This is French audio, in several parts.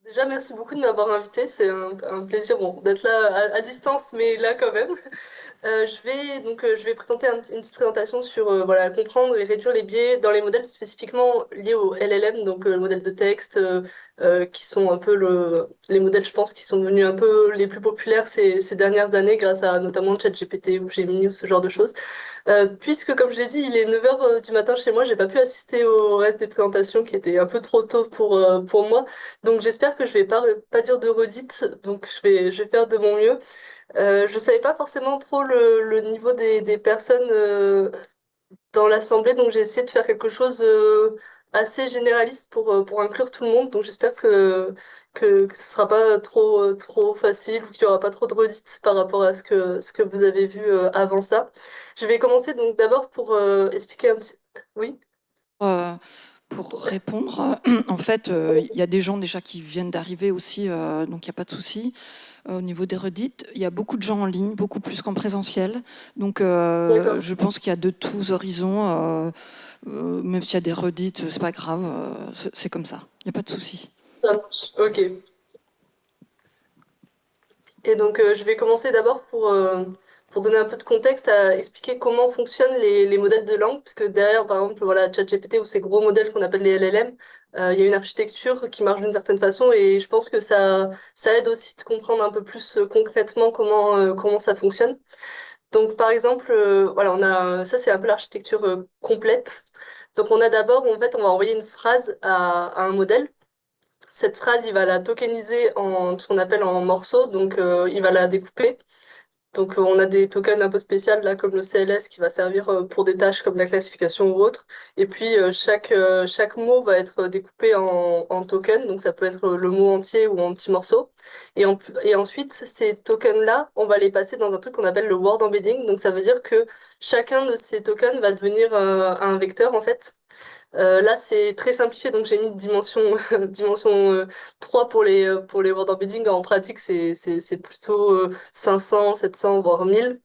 Déjà, merci beaucoup de m'avoir invité. C'est un plaisir bon, d'être là à distance, mais là quand même. Je vais présenter une petite présentation sur voilà, comprendre et réduire les biais dans les modèles spécifiquement liés au LLM, donc le modèle de texte, qui sont un peu les modèles, je pense, qui sont devenus un peu les plus populaires ces dernières années grâce à notamment ChatGPT ou Gemini ou ce genre de choses. Puisque, comme je l'ai dit, il est 9 heures du matin chez moi, j'ai pas pu assister au reste des présentations qui étaient un peu trop tôt pour moi. Donc j'espère que je vais pas dire de redites, donc je vais faire de mon mieux. Je savais pas forcément trop le niveau des personnes dans l'assemblée, donc j'ai essayé de faire quelque chose assez généraliste pour inclure tout le monde. Donc j'espère que ce sera pas trop facile ou qu'il y aura pas trop de redites par rapport à ce que vous avez vu avant ça. Je vais commencer donc d'abord pour expliquer un petit... Oui? Euh, pour répondre, en fait, il y a des gens déjà qui viennent d'arriver aussi, donc il n'y a pas de souci. Au niveau des redites, il y a beaucoup de gens en ligne, beaucoup plus qu'en présentiel. Donc, D'accord, je pense qu'il y a de tous horizons. Même s'il y a des redites, c'est pas grave. C'est comme ça. Il n'y a pas de souci. ça marche. Ok. Et donc, je vais commencer d'abord pour donner un peu de contexte à expliquer comment fonctionnent les modèles de langue, parce que derrière, par exemple, voilà, ChatGPT ou ces gros modèles qu'on appelle les LLM, il y a une architecture qui marche d'une certaine façon, et je pense que ça aide aussi de comprendre un peu plus concrètement comment ça fonctionne. Donc, par exemple, voilà, ça c'est un peu l'architecture complète. Donc, on a d'abord, en fait, on va envoyer une phrase à un modèle. Cette phrase, il va la tokeniser en ce qu'on appelle en morceaux, donc il va la découper. Donc on a des tokens un peu spéciaux là, comme le CLS qui va servir pour des tâches comme la classification ou autre. Et puis chaque mot va être découpé en tokens, donc ça peut être le mot entier ou en petits morceaux. Et ensuite, ces tokens-là, on va les passer dans un truc qu'on appelle le word embedding. Donc ça veut dire que chacun de ces tokens va devenir un vecteur en fait. Là, c'est très simplifié, donc j'ai mis dimension, dimension 3 pour les word embedding. En pratique, c'est plutôt 500, 700, voire 1000.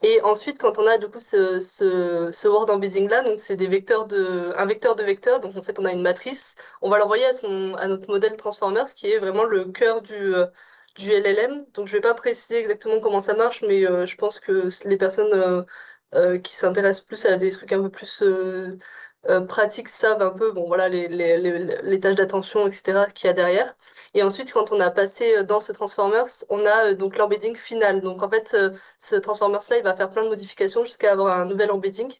Et ensuite, quand on a du coup ce word embedding-là, donc c'est un vecteur de vecteurs, donc en fait, on a une matrice, on va l'envoyer à notre modèle Transformers, qui est vraiment le cœur du LLM. Donc, je vais pas préciser exactement comment ça marche, mais je pense que les personnes qui s'intéressent plus à des trucs un peu plus pratiques savent un peu, bon voilà, les tâches d'attention, etc. qu'il y a derrière. Et ensuite, quand on a passé dans ce Transformers, on a donc l'embedding final. Donc en fait, ce Transformers-là, il va faire plein de modifications jusqu'à avoir un nouvel embedding.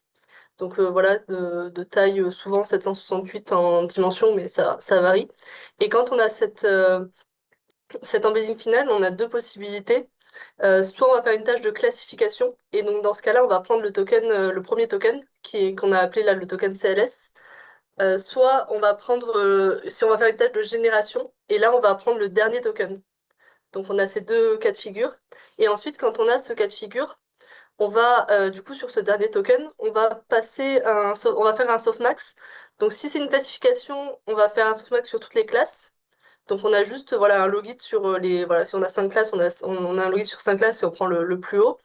Donc voilà, de taille souvent 768 en dimension, mais ça varie. Et quand on a cet embedding final, on a deux possibilités. Soit on va faire une tâche de classification, et donc dans ce cas-là, on va prendre le premier token, qu'on a appelé là le token CLS. Soit on va prendre, si on va faire une tâche de génération, et là on va prendre le dernier token. Donc on a ces deux cas de figure. Et ensuite, quand on a ce cas de figure, on va du coup sur ce dernier token, on va faire un softmax. Donc si c'est une classification, on va faire un softmax sur toutes les classes. Donc on a juste voilà un logit sur voilà, si on a 5 classes, on a un logit sur 5 classes et on prend le plus haut.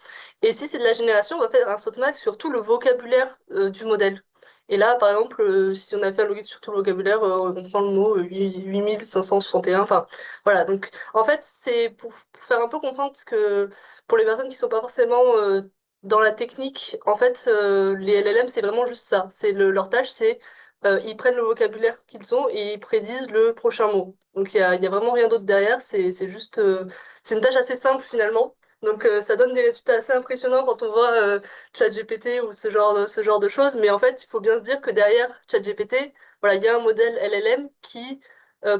Et si c'est de la génération, on va faire un softmax sur tout le vocabulaire du modèle. Et là, par exemple, si on a fait un logit sur tout le vocabulaire, on prend le mot 8561. Enfin, voilà. Donc, en fait, c'est pour faire un peu comprendre, parce que pour les personnes qui sont pas forcément dans la technique, en fait, les LLM, c'est vraiment juste ça. Leur tâche, c'est ils prennent le vocabulaire qu'ils ont et ils prédisent le prochain mot. Donc il y a vraiment rien d'autre derrière, c'est juste c'est une tâche assez simple finalement. Donc ça donne des résultats assez impressionnants quand on voit ChatGPT ou ce genre de choses, mais en fait, il faut bien se dire que derrière ChatGPT, voilà, il y a un modèle LLM qui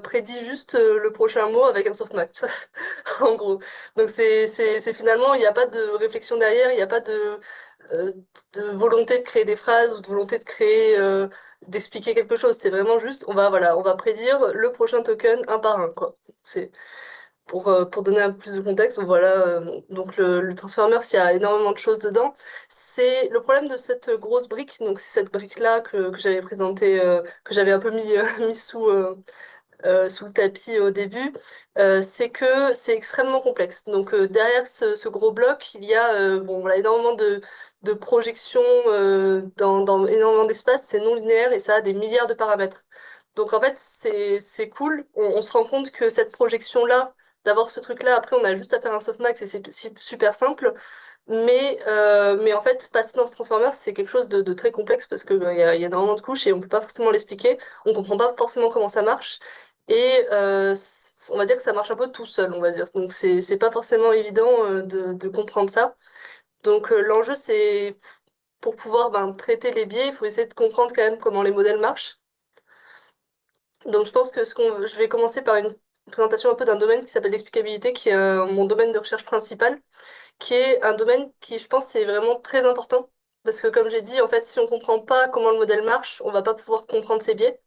prédit juste le prochain mot avec un softmax, en gros. Donc c'est finalement, il n'y a pas de réflexion derrière, il n'y a pas euh, de volonté de créer des phrases ou de volonté de créer d'expliquer quelque chose. C'est vraiment juste, voilà, on va prédire le prochain token un par un, quoi. C'est pour donner un peu plus de contexte. Voilà, donc le Transformers, il y a énormément de choses dedans. C'est le problème de cette grosse brique. Donc c'est cette brique-là que j'avais présentée, que j'avais un peu mis, mis sous le tapis au début, c'est que c'est extrêmement complexe. Donc derrière ce gros bloc, il y a bon, voilà, énormément de projections dans énormément d'espace, c'est non linéaire et ça a des milliards de paramètres. Donc en fait, c'est cool. On se rend compte que cette projection-là, d'avoir ce truc-là, après on a juste à faire un softmax et c'est super simple. Mais en fait, passer dans ce transformer, c'est quelque chose de très complexe parce que il y a énormément de couches et on peut pas forcément l'expliquer. On comprend pas forcément comment ça marche. Et on va dire que ça marche un peu tout seul, on va dire. Donc c'est pas forcément évident de comprendre ça. Donc l'enjeu, c'est pour pouvoir traiter les biais, il faut essayer de comprendre quand même comment les modèles marchent. Donc je pense que je vais commencer par une présentation un peu d'un domaine qui s'appelle l'explicabilité, qui est mon domaine de recherche principal, qui est un domaine qui, je pense, est vraiment très important. Parce que comme j'ai dit, en fait, si on comprend pas comment le modèle marche, on va pas pouvoir comprendre ses biais.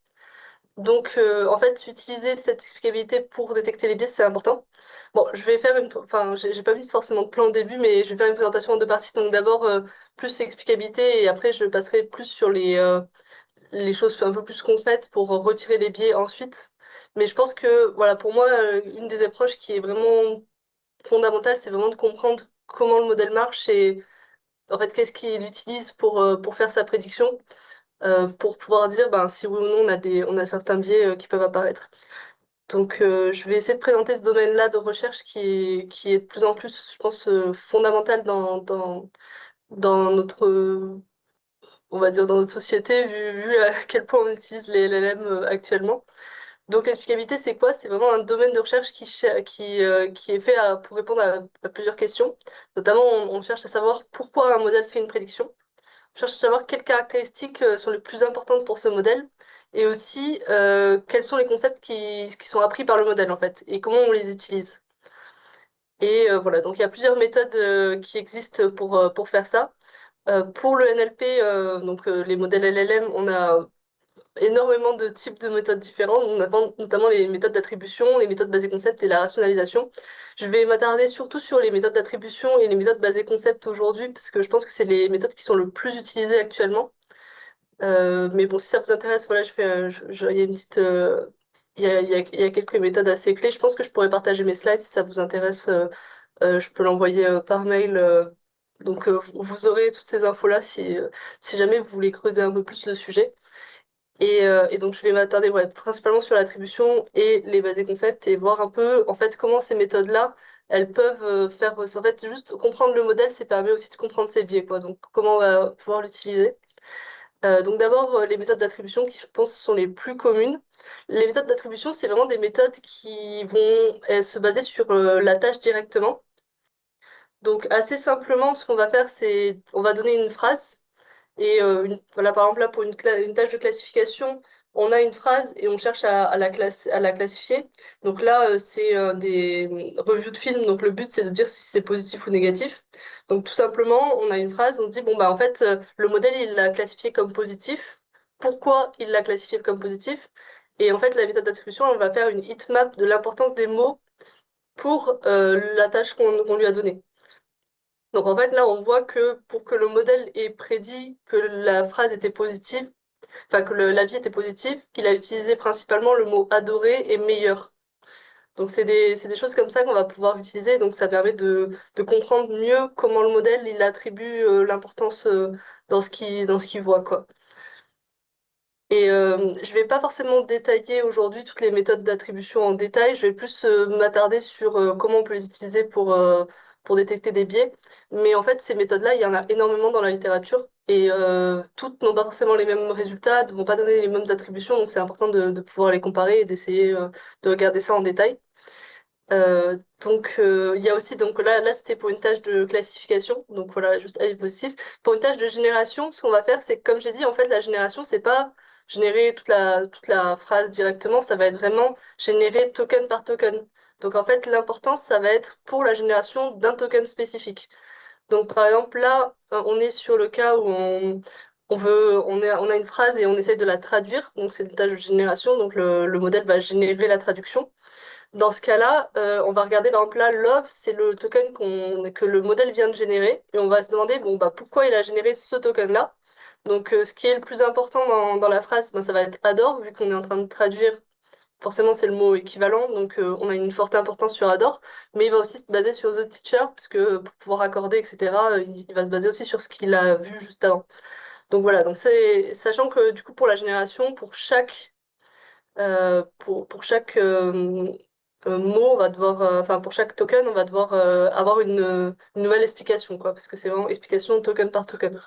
Donc, en fait, utiliser cette explicabilité pour détecter les biais, c'est important. Bon, je vais faire enfin, j'ai pas mis forcément de plan au début, mais je vais faire une présentation en deux parties. Donc, d'abord, plus explicabilité, et après, je passerai plus sur les choses un peu plus concrètes pour retirer les biais ensuite. Mais je pense que, voilà, pour moi, une des approches qui est vraiment fondamentale, c'est vraiment de comprendre comment le modèle marche et, en fait, qu'est-ce qu'il utilise pour faire sa prédiction pour pouvoir dire si oui ou non on a certains biais qui peuvent apparaître. Donc, je vais essayer de présenter ce domaine-là de recherche qui est de plus en plus, je pense, fondamental dans notre, on va dire, dans notre société, vu à quel point on utilise les LLM actuellement. Donc, l'explicabilité, c'est quoi? C'est vraiment un domaine de recherche qui est fait pour répondre à plusieurs questions. Notamment, on cherche à savoir pourquoi un modèle fait une prédiction. Je cherche à savoir quelles caractéristiques sont les plus importantes pour ce modèle et aussi quels sont les concepts qui sont appris par le modèle en fait et comment on les utilise. Et voilà, donc il y a plusieurs méthodes qui existent pour faire ça. Pour le NLP, les modèles LLM, on a énormément de types de méthodes différentes. On a notamment les méthodes d'attribution, les méthodes basées concept et la rationalisation. Je vais m'attarder surtout sur les méthodes d'attribution et les méthodes basées concept aujourd'hui parce que je pense que c'est les méthodes qui sont le plus utilisées actuellement. Mais bon, si ça vous intéresse, voilà, il y a une petite, il y a quelques méthodes assez clés. Je pense que je pourrais partager mes slides si ça vous intéresse. Je peux l'envoyer par mail. Donc, vous aurez toutes ces infos-là si jamais vous voulez creuser un peu plus le sujet. Et donc, je vais m'attarder ouais, principalement sur l'attribution et les basés concepts et voir un peu, en fait, comment ces méthodes-là, elles peuvent faire. En fait, juste comprendre le modèle, ça permet aussi de comprendre ses biais, quoi. Donc, comment on va pouvoir l'utiliser. Donc d'abord, les méthodes d'attribution qui, je pense, sont les plus communes. Les méthodes d'attribution, c'est vraiment des méthodes qui vont se baser sur la tâche directement. Donc assez simplement, ce qu'on va faire, c'est on va donner une phrase. Et voilà, par exemple, là, pour une tâche de classification, on a une phrase et on cherche à la classifier. Donc là, c'est des reviews de films. Donc le but, c'est de dire si c'est positif ou négatif. Donc tout simplement, on a une phrase, on dit, bon, bah en fait, le modèle, il l'a classifié comme positif. Pourquoi il l'a classifié comme positif? Et en fait, la méthode d'attribution, on va faire une heatmap de l'importance des mots pour la tâche qu'on lui a donnée. Donc en fait, là, on voit que pour que le modèle ait prédit que la phrase était positive, enfin que l'avis était positif, il a utilisé principalement le mot adoré et meilleur. Donc c'est des choses comme ça qu'on va pouvoir utiliser. Donc ça permet de comprendre mieux comment le modèle il attribue l'importance dans ce qu'il voit, quoi. Et je vais pas forcément détailler aujourd'hui toutes les méthodes d'attribution en détail. Je vais plus m'attarder sur comment on peut les utiliser pour détecter des biais. Mais en fait, ces méthodes-là, il y en a énormément dans la littérature et toutes n'ont pas forcément les mêmes résultats, ne vont pas donner les mêmes attributions. Donc c'est important de pouvoir les comparer et d'essayer de regarder ça en détail. Il y a aussi, donc là c'était pour une tâche de classification, donc voilà, juste avis positif. Pour une tâche de génération, ce qu'on va faire, c'est que, comme j'ai dit, en fait, la génération, c'est pas générer toute la phrase directement, ça va être vraiment générer token par token. Donc, en fait, l'importance, ça va être pour la génération d'un token spécifique. Donc, par exemple, là, on est sur le cas où on a une phrase et on essaie de la traduire, donc c'est une tâche de génération, donc le modèle va générer la traduction. Dans ce cas-là, on va regarder par exemple là, love, c'est le token que le modèle vient de générer, et on va se demander bon bah pourquoi il a généré ce token-là. Donc ce qui est le plus important dans la phrase, ça va être adore, vu qu'on est en train de traduire, forcément c'est le mot équivalent, donc on a une forte importance sur adore, mais il va aussi se baser sur the teacher, parce que pour pouvoir accorder, etc., il va se baser aussi sur ce qu'il a vu juste avant. Donc voilà, donc c'est sachant que du coup pour la génération, pour chaque Pour chaque mot, on va devoir, enfin pour chaque token, on va devoir avoir une nouvelle explication, quoi, parce que c'est vraiment explication token par token.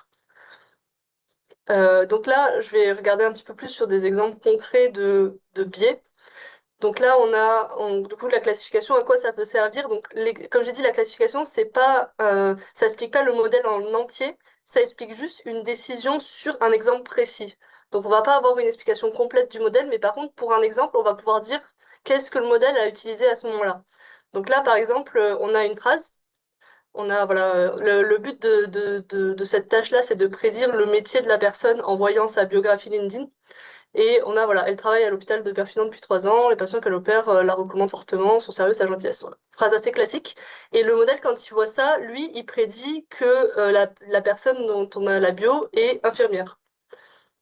Donc là, je vais regarder un petit peu plus sur des exemples concrets de biais. Donc là, du coup, la classification, à quoi ça peut servir? Donc, comme j'ai dit, la classification, c'est pas, ça explique pas le modèle en entier, ça explique juste une décision sur un exemple précis. Donc, on va pas avoir une explication complète du modèle, mais par contre, pour un exemple, on va pouvoir dire qu'est-ce que le modèle a utilisé à ce moment-là. Donc là, par exemple, on a une phrase. Voilà, le but de cette tâche-là, c'est de prédire le métier de la personne en voyant sa biographie LinkedIn. Et voilà, elle travaille à l'hôpital de Perpignan depuis 3 ans. Les patients qu'elle opère la recommandent fortement, son sérieux, sa gentillesse. Voilà. Phrase assez classique. Et le modèle, quand il voit ça, lui, il prédit que la personne dont on a la bio est infirmière.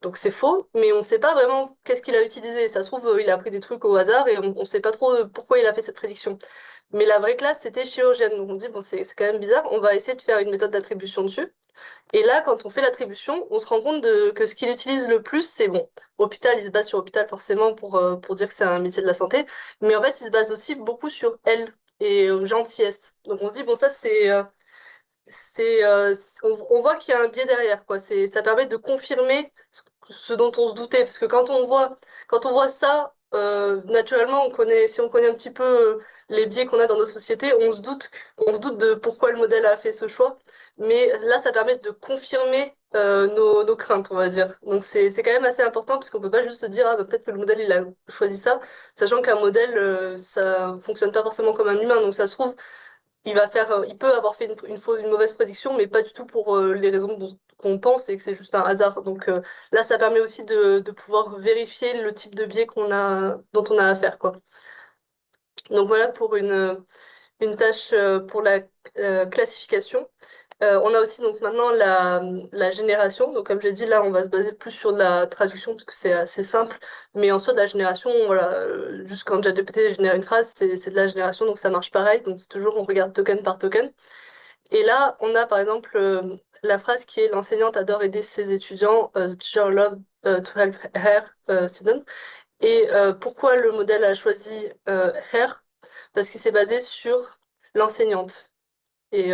Donc c'est faux, mais on ne sait pas vraiment qu'est-ce qu'il a utilisé. Ça se trouve, il a pris des trucs au hasard et on ne sait pas trop pourquoi il a fait cette prédiction. Mais la vraie classe, c'était chirurgienne. Donc on dit, bon, c'est quand même bizarre, on va essayer de faire une méthode d'attribution dessus. Et là, quand on fait l'attribution, on se rend compte que ce qu'il utilise le plus, c'est bon. Hôpital, il se base sur hôpital forcément pour dire que c'est un métier de la santé, mais en fait, il se base aussi beaucoup sur elle et gentillesse. Donc on se dit, bon, ça, on voit qu'il y a un biais derrière, quoi. Ça permet de confirmer ce dont on se doutait, parce que quand on voit ça, naturellement, si on connaît un petit peu les biais qu'on a dans nos sociétés, on se doute de pourquoi le modèle a fait ce choix. Mais là, ça permet de confirmer nos craintes, on va dire. Donc c'est quand même assez important, parce qu'on peut pas juste se dire, ah, bah, peut-être que le modèle, il a choisi ça, sachant qu'un modèle, ça fonctionne pas forcément comme un humain, donc ça se trouve, il peut avoir fait une mauvaise prédiction, mais pas du tout pour les raisons qu'on pense et que c'est juste un hasard. Donc là, ça permet aussi de pouvoir vérifier le type de biais dont on a affaire, quoi. Donc voilà pour une tâche pour la classification. On a aussi donc maintenant la génération. Donc comme j'ai dit, là, on va se baser plus sur la traduction parce que c'est assez simple. Mais en soi, de la génération, voilà, juste quand ChatGPT génère une phrase, c'est de la génération, donc ça marche pareil. Donc c'est toujours, on regarde token par token. Et là, on a par exemple la phrase qui est l'enseignante adore aider ses étudiants, the teacher love to help her student. Et pourquoi le modèle a choisi her? Parce qu'il s'est basé sur l'enseignante. Et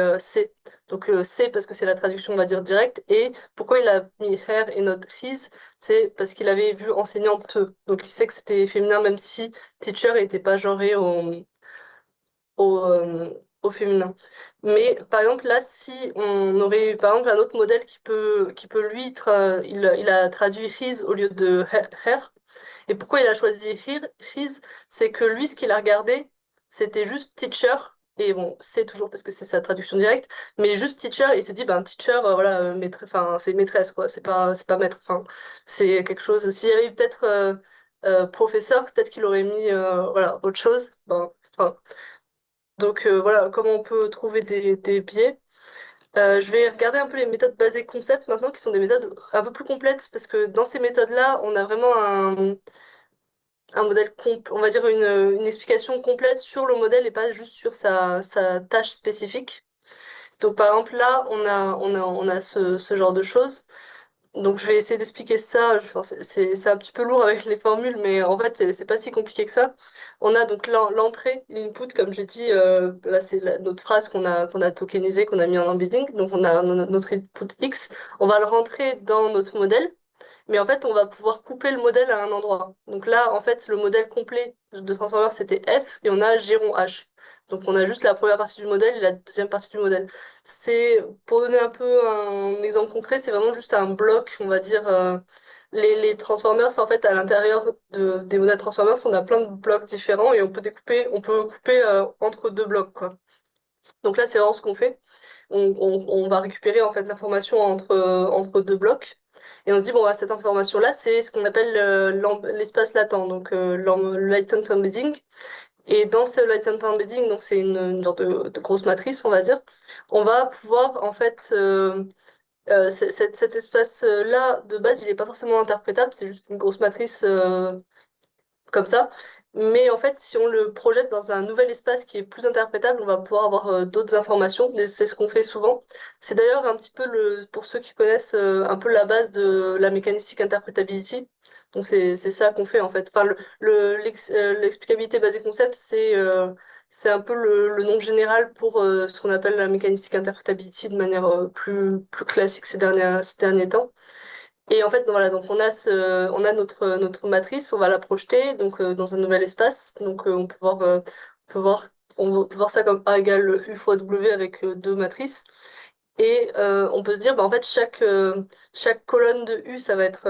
donc c'est parce que c'est la traduction, on va dire, directe. Et pourquoi il a mis her et not his? C'est parce qu'il avait vu enseignante. Donc il sait que c'était féminin, même si teacher n'était pas genré au féminin. Mais par exemple, là, si on aurait eu par exemple un autre modèle qui peut lui, il a traduit his au lieu de her. Et pourquoi il a choisi his? C'est que lui, ce qu'il a regardé, c'était juste teacher. Et bon, c'est toujours parce que c'est sa traduction directe, mais juste teacher, et il s'est dit, ben, teacher, voilà, enfin, c'est maîtresse, quoi, c'est pas maître, enfin, c'est quelque chose. S'il y avait eu peut-être professeur, peut-être qu'il aurait mis, voilà, autre chose. Ben, enfin, donc voilà comment on peut trouver des biais. Je vais regarder un peu les méthodes basées concept maintenant, qui sont des méthodes un peu plus complètes, parce que dans ces méthodes-là, on a vraiment un modèle, on va dire une explication complète sur le modèle et pas juste sur sa tâche spécifique. Donc par exemple là, on a ce genre de choses. Donc je vais essayer d'expliquer ça. Enfin, c'est un petit peu lourd avec les formules, mais en fait c'est pas si compliqué que ça. On a donc l'entrée, l'input, comme j'ai dit, là c'est notre phrase qu'on a tokenisée, qu'on a mis en embedding. Donc on a notre input X. On va le rentrer dans notre modèle. Mais en fait, on va pouvoir couper le modèle à un endroit. Donc là, en fait, le modèle complet de Transformer, c'était F et on a Giron H. Donc on a juste la première partie du modèle et la deuxième partie du modèle. Pour donner un peu un exemple concret, c'est vraiment juste un bloc, on va dire. Les Transformers, en fait, à l'intérieur des modèles Transformers, on a plein de blocs différents et on peut couper entre deux blocs, quoi. Donc là, c'est vraiment ce qu'on fait. On va récupérer en fait l'information entre deux blocs. Et on se dit, bon, bah, cette information-là, c'est ce qu'on appelle l'espace latent, donc le latent embedding. Et dans ce latent embedding, donc c'est une genre de grosse matrice, on va dire, on va pouvoir en fait cet espace-là de base, il n'est pas forcément interprétable, c'est juste une grosse matrice comme ça. Mais en fait, si on le projette dans un nouvel espace qui est plus interprétable, on va pouvoir avoir d'autres informations. Et c'est ce qu'on fait souvent. C'est d'ailleurs un petit peu pour ceux qui connaissent un peu la base de la mécanistique interpretability. Donc c'est ça qu'on fait en fait. Enfin, l'explicabilité basée concept, c'est un peu le nom général pour ce qu'on appelle la mécanistique interpretability de manière plus classique ces derniers temps. Et en fait, voilà, donc on a notre matrice, on va la projeter donc dans un nouvel espace. Donc on peut voir, on peut voir ça comme A égale U fois W avec deux matrices. Et on peut se dire, bah, en fait, chaque colonne de U, ça va être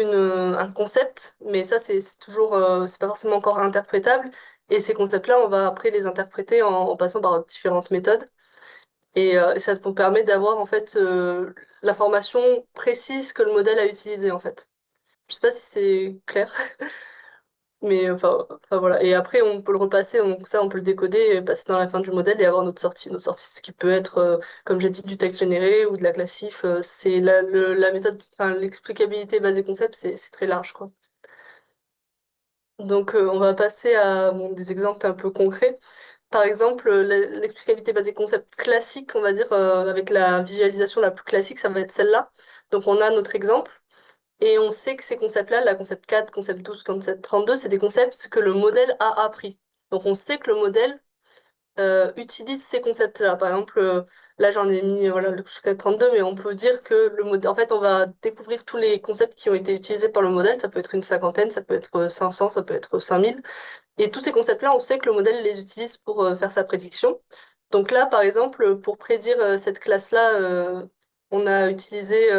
un concept, mais ça, c'est toujours, c'est pas forcément encore interprétable. Et ces concepts-là, on va après les interpréter en passant par différentes méthodes. Et ça nous permet d'avoir en fait l'information précise que le modèle a utilisée en fait. Je sais pas si c'est clair, mais enfin voilà. Et après on peut le repasser, ça on peut le décoder, et passer dans la fin du modèle et avoir notre sortie. Notre sortie, ce qui peut être, comme j'ai dit, du texte généré ou de la classif. C'est la méthode, enfin, l'explicabilité basée concept, c'est très large quoi. Donc on va passer à des exemples un peu concrets. Par exemple, l'explicabilité basée concept classique, on va dire, avec la visualisation la plus classique, ça va être celle-là. Donc, on a notre exemple et on sait que ces concepts-là, la concept 4, concept 12, concept 32, c'est des concepts que le modèle a appris. Donc, on sait que le modèle utilise ces concepts-là. Par exemple, là, j'en ai mis voilà, le jusqu'à 32, mais on peut dire que le modèle, en fait, on va découvrir tous les concepts qui ont été utilisés par le modèle. Ça peut être une cinquantaine, ça peut être 500, ça peut être 5000. Et tous ces concepts-là, on sait que le modèle les utilise pour faire sa prédiction. Donc là, par exemple, pour prédire cette classe-là, on a utilisé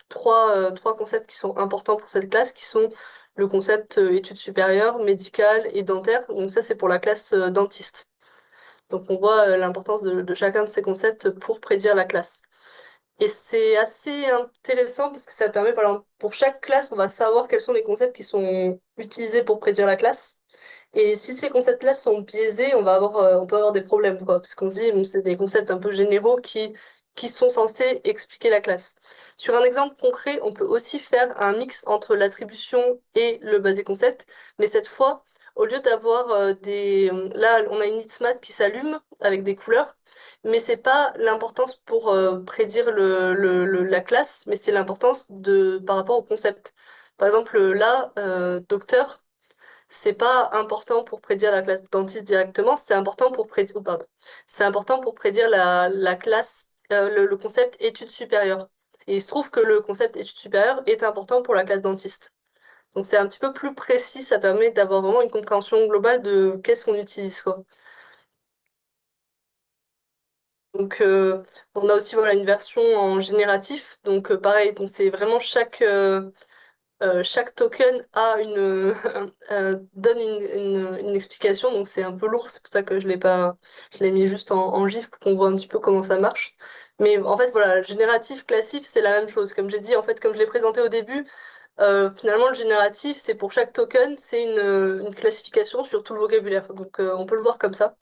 trois concepts qui sont importants pour cette classe, qui sont le concept études supérieures, médicales et dentaires. Donc ça, c'est pour la classe dentiste. Donc on voit l'importance de chacun de ces concepts pour prédire la classe. Et c'est assez intéressant parce que ça permet, par exemple, pour chaque classe, on va savoir quels sont les concepts qui sont utilisés pour prédire la classe. Et si ces concepts-là sont biaisés, on peut avoir des problèmes, quoi, parce qu'on se dit, bon, c'est des concepts un peu généraux qui sont censés expliquer la classe. Sur un exemple concret, on peut aussi faire un mix entre l'attribution et le basé concept, mais cette fois, au lieu d'avoir là, on a une heatmap qui s'allume avec des couleurs, mais c'est pas l'importance pour prédire la classe, mais c'est l'importance par rapport au concept. Par exemple, là, docteur, c'est pas important pour prédire la classe dentiste directement, c'est important pour prédire, oh, pardon. C'est important pour prédire la classe, le concept études supérieures. Et il se trouve que le concept études supérieures est important pour la classe dentiste. Donc c'est un petit peu plus précis, ça permet d'avoir vraiment une compréhension globale de qu'est-ce qu'on utilise, quoi. Donc on a aussi voilà une version en génératif. Donc pareil, donc c'est vraiment chaque token a donne une explication, donc c'est un peu lourd, c'est pour ça que je l'ai mis juste en GIF pour qu'on voit un petit peu comment ça marche. Mais en fait, voilà, génératif, classif, c'est la même chose. Comme j'ai dit, en fait, comme je l'ai présenté au début, finalement, le génératif, c'est pour chaque token, c'est une classification sur tout le vocabulaire. Donc, on peut le voir comme ça.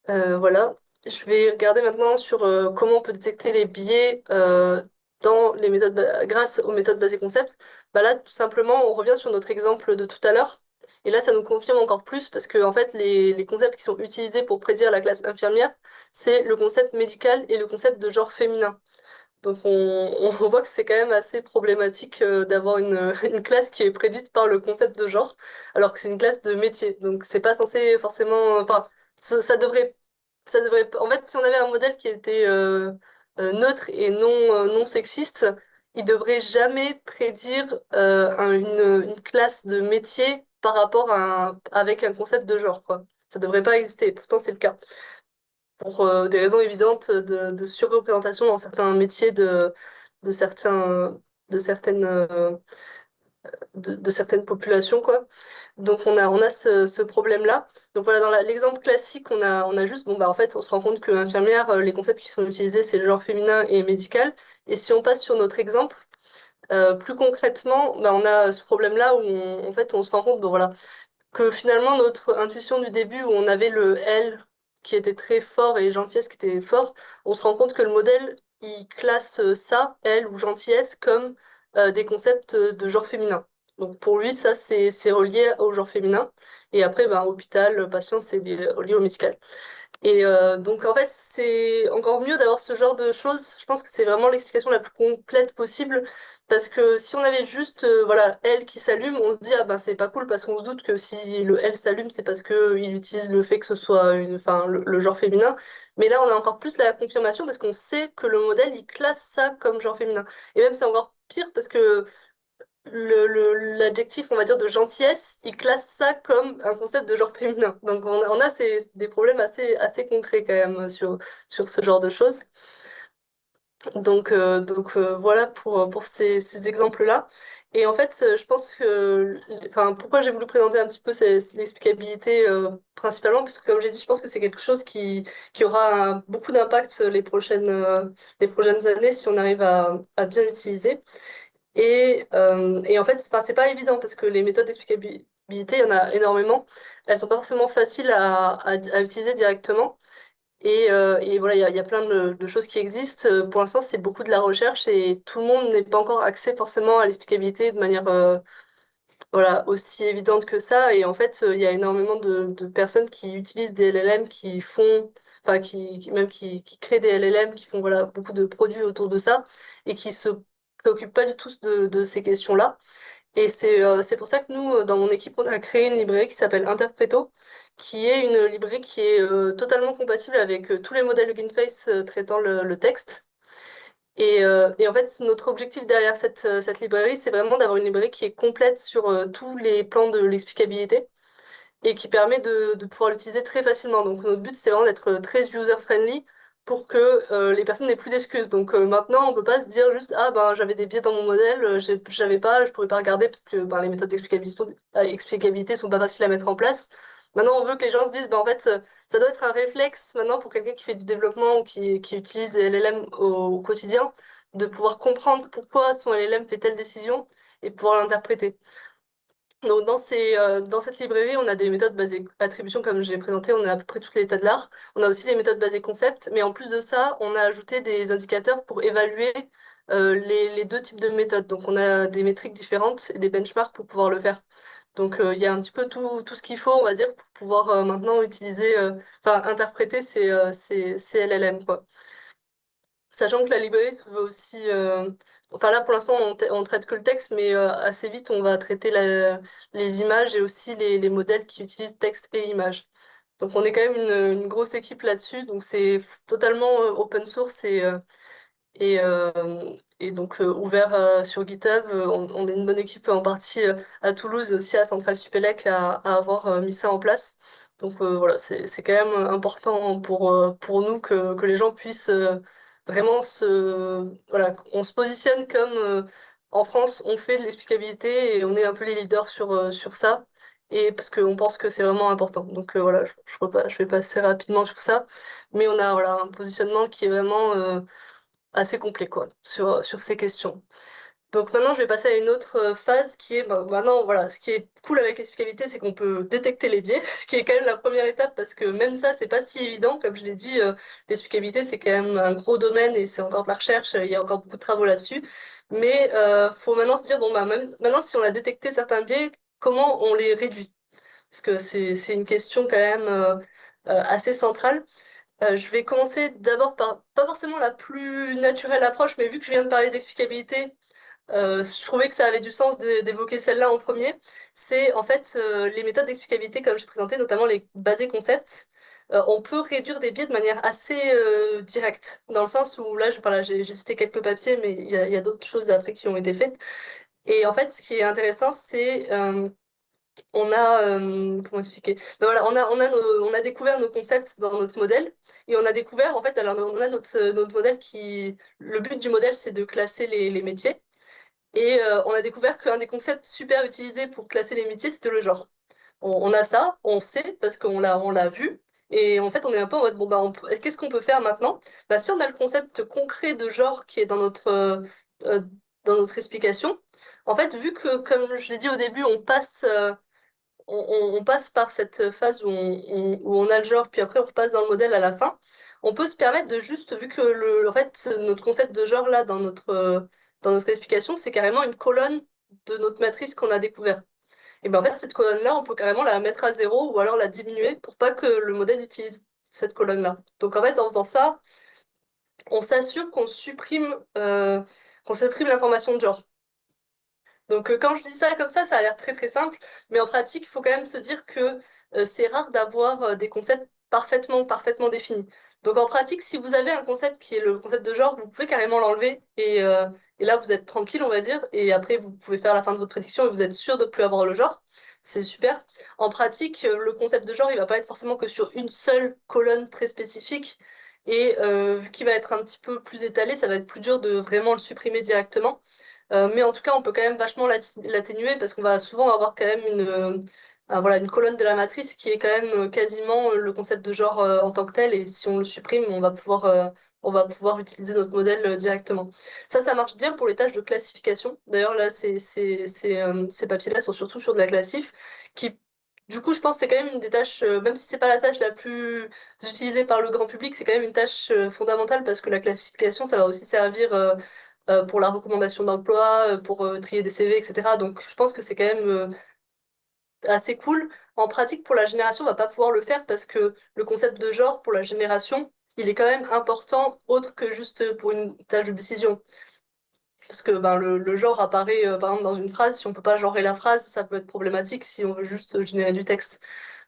Voilà. Je vais regarder maintenant sur comment on peut détecter les biais dans les méthodes grâce aux méthodes basées concept. Bah là, tout simplement, on revient sur notre exemple de tout à l'heure. Et là, ça nous confirme encore plus parce que en fait, les concepts qui sont utilisés pour prédire la classe infirmière, c'est le concept médical et le concept de genre féminin. Donc on voit que c'est quand même assez problématique d'avoir une classe qui est prédite par le concept de genre, alors que c'est une classe de métier. Donc c'est pas censé forcément. Enfin, ça devrait. En fait, si on avait un modèle qui était neutre et non sexiste, il devrait jamais prédire une classe de métier par rapport avec un concept de genre, quoi. Ça devrait pas exister. Pourtant, c'est le cas pour des raisons évidentes de surreprésentation dans certains métiers de certains, de certaines, de certaines populations, quoi. Donc on a ce problème-là. Donc voilà, dans l'exemple classique, on a juste, bon bah en fait, on se rend compte que infirmière, les concepts qui sont utilisés, c'est le genre féminin et médical. Et si on passe sur notre exemple, plus concrètement, bah, on a ce problème-là où en fait, on se rend compte, bon voilà, que finalement notre intuition du début où on avait le L qui était très fort et gentillesse qui était fort, on se rend compte que le modèle il classe ça, L ou gentillesse comme des concepts de genre féminin. Donc pour lui, ça, c'est relié au genre féminin. Et après, ben, hôpital, patient, c'est relié au médical. Et donc en fait, c'est encore mieux d'avoir ce genre de choses. Je pense que c'est vraiment l'explication la plus complète possible. Parce que si on avait juste voilà, elle qui s'allume, on se dit ah ben c'est pas cool parce qu'on se doute que si le elle s'allume, c'est parce que il utilise le fait que ce soit enfin, le genre féminin. Mais là, on a encore plus la confirmation parce qu'on sait que le modèle, il classe ça comme genre féminin. Et même c'est encore pire parce que l'adjectif, on va dire, de gentillesse, il classe ça comme un concept de genre féminin. Donc on a des problèmes assez concrets quand même sur ce genre de choses. Donc voilà pour ces exemples-là. Et en fait, je pense que, enfin, pourquoi j'ai voulu présenter un petit peu l'explicabilité principalement, parce que comme j'ai dit, je pense que c'est quelque chose qui aura beaucoup d'impact les prochaines années si on arrive à bien l'utiliser. Et en fait, c'est pas évident parce que les méthodes d'explicabilité, il y en a énormément. Elles sont pas forcément faciles à utiliser directement. Et voilà, il y a plein de choses qui existent. Pour l'instant, c'est beaucoup de la recherche et tout le monde n'est pas encore accès forcément à l'explicabilité de manière voilà, aussi évidente que ça. Et en fait, il y a énormément de personnes qui utilisent des LLM, enfin, qui créent des LLM, qui font voilà, beaucoup de produits autour de ça et qui se préoccupent pas du tout de ces questions-là. Et c'est pour ça que nous, dans mon équipe, on a créé une librairie qui s'appelle Interpreto, qui est une librairie qui est totalement compatible avec tous les modèles Hugging Face traitant le texte. Et en fait, notre objectif derrière cette librairie, c'est vraiment d'avoir une librairie qui est complète sur tous les plans de l'explicabilité et qui permet de pouvoir l'utiliser très facilement. Donc notre but, c'est vraiment d'être très user-friendly pour que les personnes n'aient plus d'excuses. Donc maintenant, on peut pas se dire juste, ah ben j'avais des biais dans mon modèle, j'avais pas, je pouvais pas regarder parce que ben, les méthodes d'explicabilité sont pas faciles à mettre en place. Maintenant, on veut que les gens se disent, ben en fait, ça doit être un réflexe maintenant pour quelqu'un qui fait du développement ou qui utilise les LLM au quotidien, de pouvoir comprendre pourquoi son LLM fait telle décision et pouvoir l'interpréter. Donc dans cette librairie, on a des méthodes basées attribution, comme j'ai présenté, on a à peu près tous les états de l'art. On a aussi les méthodes basées concept, mais en plus de ça, on a ajouté des indicateurs pour évaluer les deux types de méthodes. Donc on a des métriques différentes et des benchmarks pour pouvoir le faire. Donc il y a un petit peu tout ce qu'il faut, on va dire, pour pouvoir maintenant utiliser, enfin interpréter ces LLM, quoi. Sachant que la librairie se veut aussi... Enfin là, pour l'instant, on traite que le texte, mais assez vite, on va traiter les images et aussi les modèles qui utilisent texte et images. Donc on est quand même une grosse équipe là-dessus, donc c'est totalement open source et donc ouvert sur GitHub. On est une bonne équipe en partie à Toulouse, aussi à Centrale Supélec, à avoir mis ça en place. Donc voilà, c'est quand même important pour nous que les gens puissent vraiment Voilà, on se positionne comme en France, on fait de l'explicabilité et on est un peu les leaders sur ça. Et parce qu'on pense que c'est vraiment important. Donc voilà, je vais passer rapidement sur ça. Mais on a voilà, un positionnement qui est vraiment assez complet quoi, sur ces questions. Donc maintenant, je vais passer à une autre phase qui est, ben, maintenant, voilà, ce qui est cool avec l'explicabilité, c'est qu'on peut détecter les biais, ce qui est quand même la première étape parce que même ça, c'est pas si évident. Comme je l'ai dit, l'explicabilité, c'est quand même un gros domaine et c'est encore de la recherche, il y a encore beaucoup de travaux là-dessus. Mais faut maintenant se dire, bon, bah, même, maintenant, si on a détecté certains biais, comment on les réduit? Parce que c'est une question quand même assez centrale. Je vais commencer d'abord par, pas forcément la plus naturelle approche, mais vu que je viens de parler d'explicabilité, je trouvais que ça avait du sens d'évoquer celle-là en premier. C'est en fait les méthodes d'explicabilité, comme je présentais, notamment les basés concepts. On peut réduire des biais de manière assez directe, dans le sens où là, voilà, j'ai cité quelques papiers, mais il y a d'autres choses après qui ont été faites. Et en fait, ce qui est intéressant, c'est on a, comment expliquer? Ben voilà, on a découvert nos concepts dans notre modèle et on a découvert, en fait, alors on a notre modèle le but du modèle, c'est de classer les métiers et on a découvert qu'un des concepts super utilisés pour classer les métiers, c'était le genre. On a ça, on sait parce on l'a vu et en fait, on est un peu en mode, bon, bah, qu'est-ce qu'on peut faire maintenant? Bah, si on a le concept concret de genre qui est euh, dans notre explication, en fait, vu que, comme je l'ai dit au début, on passe par cette phase où on a le genre, puis après on repasse dans le modèle à la fin. On peut se permettre de juste, vu que en fait, notre concept de genre là dans notre explication, c'est carrément une colonne de notre matrice qu'on a découvert. Et ben en fait, cette colonne-là, on peut carrément la mettre à zéro ou alors la diminuer pour pas que le modèle utilise cette colonne-là. Donc en fait, en faisant ça, on s'assure qu'on supprime l'information de genre. Donc quand je dis ça comme ça a l'air très très simple, mais en pratique, il faut quand même se dire que c'est rare d'avoir des concepts parfaitement définis. Donc en pratique, si vous avez un concept qui est le concept de genre, vous pouvez carrément l'enlever et là vous êtes tranquille, on va dire, et après vous pouvez faire la fin de votre prédiction et vous êtes sûr de ne plus avoir le genre. C'est super. En pratique, le concept de genre, il va pas être forcément que sur une seule colonne très spécifique. Et vu qu'il va être un petit peu plus étalé, ça va être plus dur de vraiment le supprimer directement. Mais en tout cas, on peut quand même vachement l'atténuer parce qu'on va souvent avoir quand même voilà, une colonne de la matrice qui est quand même quasiment le concept de genre en tant que tel. Et si on le supprime, on va pouvoir utiliser notre modèle directement. Ça marche bien pour les tâches de classification. D'ailleurs, là, ces papiers-là sont surtout sur de la classif qui, du coup, je pense que c'est quand même une des tâches, même si c'est pas la tâche la plus utilisée par le grand public, c'est quand même une tâche fondamentale parce que la classification, ça va aussi servir pour la recommandation d'emploi, pour trier des CV, etc. Donc je pense que c'est quand même assez cool. En pratique, pour la génération, on va pas pouvoir le faire parce que le concept de genre pour la génération, il est quand même important autre que juste pour une tâche de décision. Parce que ben, le genre apparaît par exemple dans une phrase, si on peut pas genrer la phrase, ça peut être problématique si on veut juste générer du texte.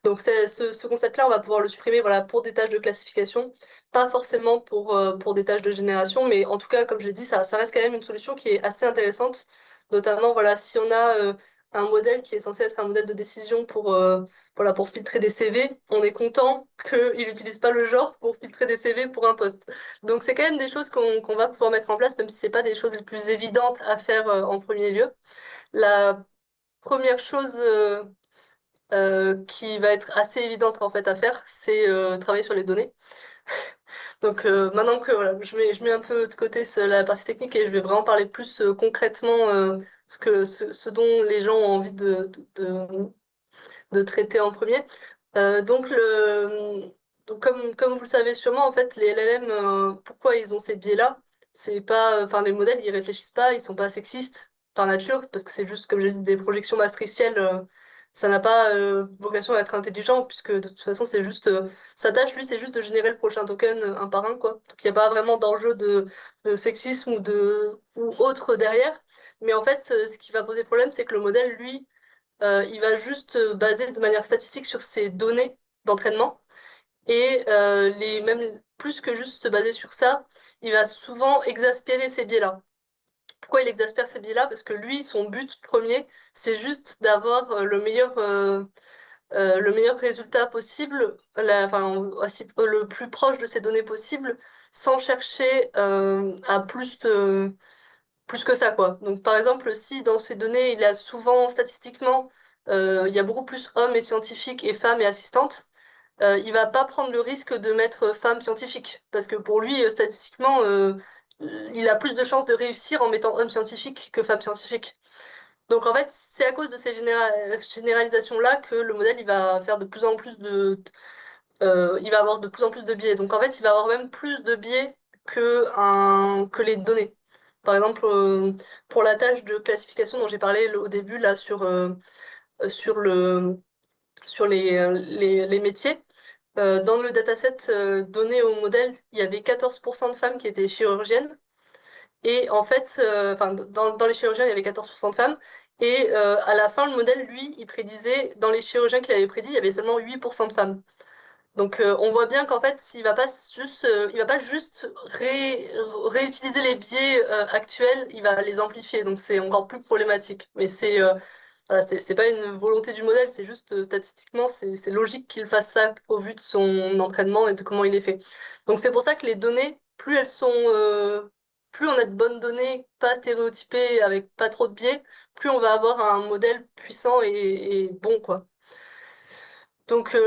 Donc ce concept-là, on va pouvoir le supprimer voilà, pour des tâches de classification, pas forcément pour des tâches de génération, mais en tout cas, comme je l'ai dit, ça reste quand même une solution qui est assez intéressante, notamment voilà, si on a un modèle qui est censé être un modèle de décision voilà, pour filtrer des CV, on est content qu'il n'utilise pas le genre pour filtrer des CV pour un poste. Donc c'est quand même des choses qu'on va pouvoir mettre en place, même si c'est pas des choses les plus évidentes à faire en premier lieu. La première chose qui va être assez évidente en fait à faire, c'est travailler sur les données. Donc maintenant que voilà, je mets un peu de côté la partie technique et je vais vraiment parler plus concrètement ce dont les gens ont envie de traiter en premier. Donc, comme vous le savez sûrement, en fait, les LLM, pourquoi ils ont ces biais-là? C'est pas, enfin, les modèles, ils réfléchissent pas, ils sont pas sexistes par nature, parce que c'est juste, comme j'ai dit, des projections matricielles. Ça n'a pas vocation à être intelligent, puisque de toute façon, c'est juste, sa tâche, lui, c'est juste de générer le prochain token un par un, quoi. Donc, il n'y a pas vraiment d'enjeu de sexisme ou autre derrière. Mais en fait, ce qui va poser problème, c'est que le modèle, lui, il va juste baser de manière statistique sur ses données d'entraînement et même plus que juste se baser sur ça, il va souvent exaspérer ces biais-là. Pourquoi il exaspère ces biais-là? Parce que lui, son but premier, c'est juste d'avoir le meilleur résultat possible, le plus proche de ses données possible, sans chercher à plus que ça, quoi. Donc, par exemple, si dans ces données, il a souvent, statistiquement, il y a beaucoup plus hommes et scientifiques et femmes et assistantes, il va pas prendre le risque de mettre femme scientifique. Parce que pour lui, statistiquement, il a plus de chances de réussir en mettant homme scientifique que femme scientifique. Donc, en fait, c'est à cause de ces généralisations-là que le modèle, il va faire de plus en plus il va avoir de plus en plus de biais. Donc en fait, il va avoir même plus de biais que les données. Par exemple, pour la tâche de classification dont j'ai parlé au début, là, sur sur les métiers, dans le dataset donné au modèle, il y avait 14% de femmes qui étaient chirurgiennes. Et en fait, enfin, dans les chirurgiens, il y avait 14% de femmes. Et à la fin, le modèle, lui, il prédisait, dans les chirurgiens qu'il avait prédit, il y avait seulement 8% de femmes. Donc on voit bien qu'en fait, il va pas juste réutiliser les biais actuels, il va les amplifier. Donc c'est encore plus problématique. Mais voilà, c'est pas une volonté du modèle, c'est juste statistiquement, c'est logique qu'il fasse ça au vu de son entraînement et de comment il est fait. Donc c'est pour ça que les données, plus on a de bonnes données, pas stéréotypées, avec pas trop de biais, plus on va avoir un modèle puissant et bon, quoi. Donc,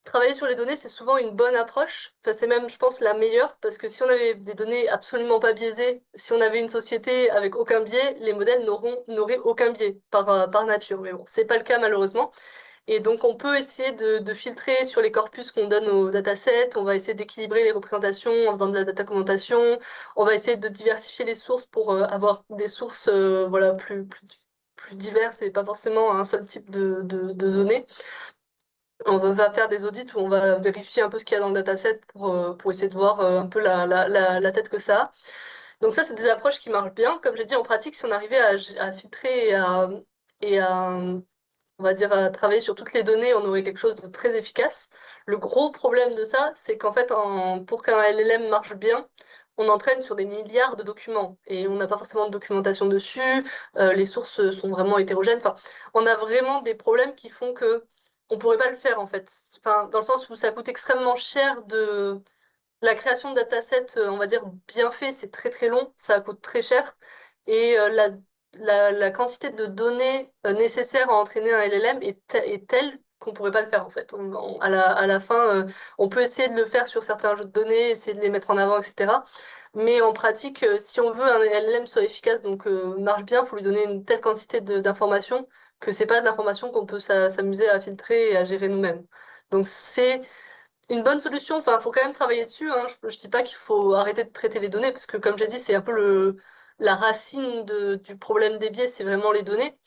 travailler sur les données, c'est souvent une bonne approche. Enfin, c'est même, je pense, la meilleure, parce que si on avait des données absolument pas biaisées, si on avait une société avec aucun biais, les modèles n'auraient aucun biais par nature. Mais bon, c'est pas le cas malheureusement. Et donc, on peut essayer de filtrer sur les corpus qu'on donne aux datasets. On va essayer d'équilibrer les représentations en faisant de la data commentation. On va essayer de diversifier les sources pour avoir des sources, voilà, plus plus diverses et pas forcément un seul type de données. On va faire des audits où on va vérifier un peu ce qu'il y a dans le dataset pour essayer de voir un peu la tête que ça a. Donc ça, c'est des approches qui marchent bien. Comme j'ai dit, en pratique, si on arrivait à filtrer et à, on va dire, à travailler sur toutes les données, on aurait quelque chose de très efficace. Le gros problème de ça, c'est qu'en fait, pour qu'un LLM marche bien, on entraîne sur des milliards de documents et on n'a pas forcément de documentation dessus. Les sources sont vraiment hétérogènes. Enfin, on a vraiment des problèmes qui font que on pourrait pas le faire en fait. Enfin, dans le sens où ça coûte extrêmement cher de la création de datasets, on va dire bien fait, c'est très très long, ça coûte très cher. Et la quantité de données nécessaires à entraîner un LLM est telle qu'on pourrait pas le faire en fait. À la fin, on peut essayer de le faire sur certains jeux de données, essayer de les mettre en avant, etc. Mais en pratique, si on veut un LLM soit efficace, donc marche bien, il faut lui donner une telle quantité d'informations que c'est pas de l'information qu'on peut s'amuser à filtrer et à gérer nous-mêmes. Donc c'est une bonne solution, enfin, faut quand même travailler dessus, hein. Je dis pas qu'il faut arrêter de traiter les données, parce que comme j'ai dit, c'est un peu la racine du problème des biais, c'est vraiment les données.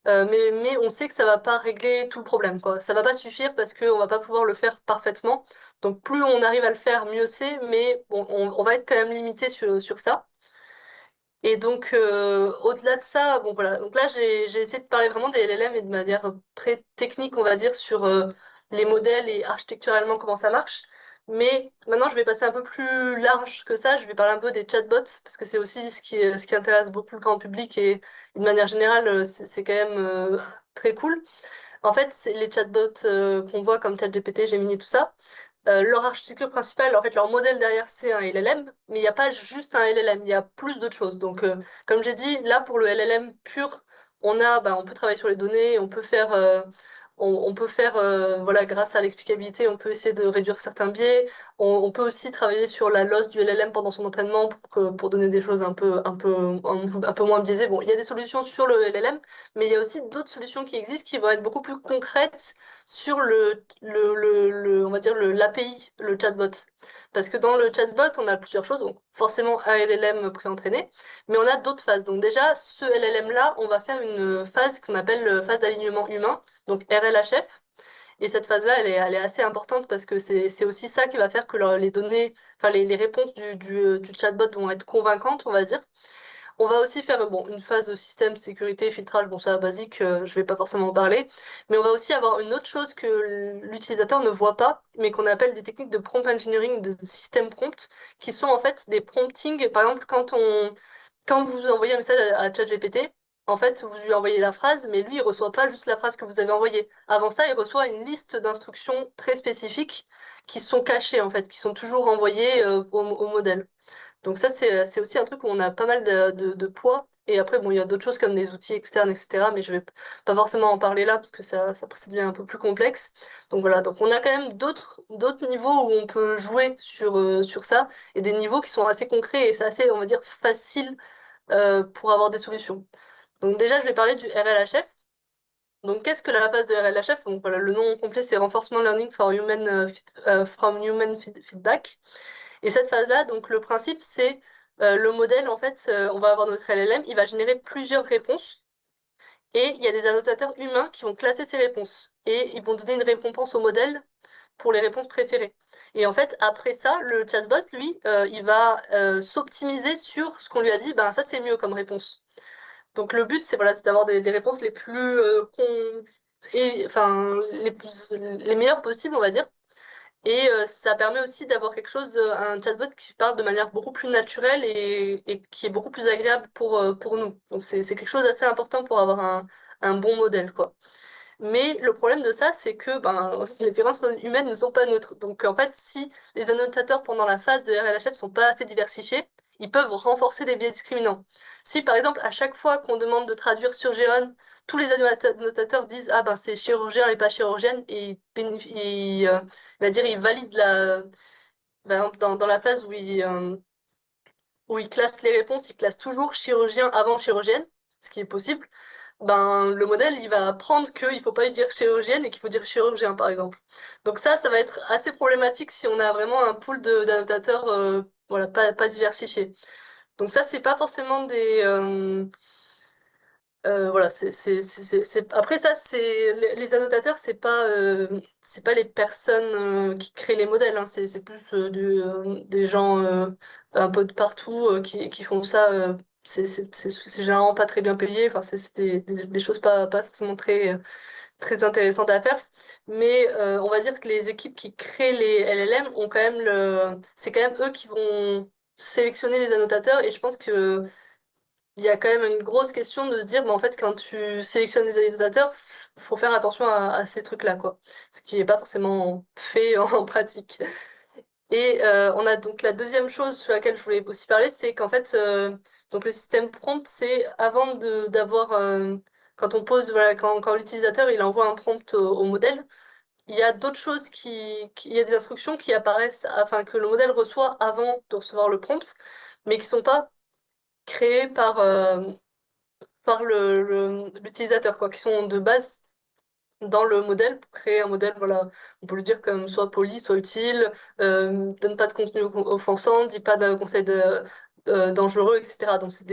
Mais on sait que ça va pas régler tout le problème, quoi. Ça va pas suffire parce qu'on va pas pouvoir le faire parfaitement. Donc plus on arrive à le faire, mieux c'est, mais bon, on va être quand même limité sur ça. Et donc, au-delà de ça, bon voilà. Donc là, j'ai essayé de parler vraiment des LLM et de manière très technique, on va dire, sur les modèles et architecturalement comment ça marche. Mais maintenant, je vais passer un peu plus large que ça. Je vais parler un peu des chatbots, parce que c'est aussi ce qui intéresse beaucoup le grand public et de manière générale, c'est quand même très cool. En fait, c'est les chatbots qu'on voit comme ChatGPT, Gemini, tout ça. Leur architecture principale, en fait, leur modèle derrière, c'est un LLM, mais il n'y a pas juste un LLM, il y a plus d'autres choses. Donc, comme j'ai dit, là, pour le LLM pur, on peut travailler sur les données, on peut faire, voilà, grâce à l'explicabilité, on peut essayer de réduire certains biais. On peut aussi travailler sur la loss du LLM pendant son entraînement pour donner des choses un peu moins biaisées. Bon, il y a des solutions sur le LLM, mais il y a aussi d'autres solutions qui existent qui vont être beaucoup plus concrètes sur on va dire l'API, le chatbot. Parce que dans le chatbot, on a plusieurs choses. Donc, forcément, un LLM préentraîné, mais on a d'autres phases. Donc, déjà, ce LLM-là, on va faire une phase qu'on appelle phase d'alignement humain, donc RLHF. Et cette phase-là, elle est assez importante parce que c'est aussi ça qui va faire que les données, enfin, les réponses du chatbot vont être convaincantes, on va dire. On va aussi faire bon, une phase de système, sécurité, filtrage, bon ça basique, je vais pas forcément en parler, mais on va aussi avoir une autre chose que l'utilisateur ne voit pas, mais qu'on appelle des techniques de prompt engineering, de système prompt, qui sont en fait des promptings. Par exemple, quand vous envoyez un message à ChatGPT, en fait, vous lui envoyez la phrase, mais lui, il reçoit pas juste la phrase que vous avez envoyée. Avant ça, il reçoit une liste d'instructions très spécifiques qui sont cachées, en fait, qui sont toujours envoyées au modèle. Donc ça, c'est aussi un truc où on a pas mal de poids. Et après, bon, il y a d'autres choses comme des outils externes, etc. Mais je vais pas forcément en parler là parce que ça devient un peu plus complexe. Donc voilà, donc on a quand même d'autres niveaux où on peut jouer sur ça et des niveaux qui sont assez concrets et c'est assez, on va dire, facile pour avoir des solutions. Donc déjà, je vais parler du RLHF. Donc qu'est-ce que la phase de RLHF? Donc voilà, le nom complet, c'est Reinforcement Learning for Human, from Human Feedback. Et cette phase-là, donc le principe, c'est le modèle, en fait, on va avoir notre LLM, il va générer plusieurs réponses et il y a des annotateurs humains qui vont classer ces réponses et ils vont donner une récompense au modèle pour les réponses préférées. Et en fait, après ça, le chatbot, lui, il va s'optimiser sur ce qu'on lui a dit, ben ça c'est mieux comme réponse. Donc le but, c'est voilà, c'est d'avoir des réponses les plus enfin les meilleures possibles, on va dire. Et ça permet aussi d'avoir quelque chose, un chatbot qui parle de manière beaucoup plus naturelle et qui est beaucoup plus agréable pour nous. Donc c'est quelque chose d'assez important pour avoir un bon modèle, quoi. Mais le problème de ça, c'est que ben, les références humaines ne sont pas neutres. Donc en fait, si les annotateurs pendant la phase de RLHF sont pas assez diversifiés, ils peuvent renforcer des biais discriminants. Si par exemple, à chaque fois qu'on demande de traduire sur Géone, tous les annotateurs disent ah ben c'est chirurgien et pas chirurgienne et il va dire ils valident dans la phase où ils classent les réponses, ils classent toujours chirurgien avant chirurgienne, ce qui est possible. Ben, le modèle, il va apprendre qu'il faut pas dire chirurgienne et qu'il faut dire chirurgien, par exemple. Donc ça va être assez problématique si on a vraiment un pool d'annotateurs voilà, pas diversifié. Donc ça, c'est pas forcément Voilà, Après ça, les annotateurs, c'est pas les personnes qui créent les modèles, hein. C'est plus des gens un peu de partout qui font ça. C'est généralement pas très bien payé. Enfin, c'est des choses pas forcément très intéressantes à faire. Mais on va dire que les équipes qui créent les LLM ont quand même c'est quand même eux qui vont sélectionner les annotateurs. Et je pense que il y a quand même une grosse question de se dire, bah, en fait, quand tu sélectionnes les réalisateurs, faut faire attention à ces trucs-là, quoi. Ce qui n'est pas forcément fait en pratique. Et on a donc la deuxième chose sur laquelle je voulais aussi parler, c'est qu'en fait, donc le système prompt, c'est avant d'avoir, quand on pose, voilà, quand l'utilisateur il envoie un prompt au modèle, il y a d'autres choses il y a des instructions qui apparaissent, enfin que le modèle reçoit avant de recevoir le prompt, mais qui sont pas créées par l'utilisateur, quoi, qui sont de base dans le modèle pour créer un modèle, voilà, on peut le dire comme soit poli, soit utile, donne pas de contenu offensant, dit pas de conseils dangereux, etc. Donc c'est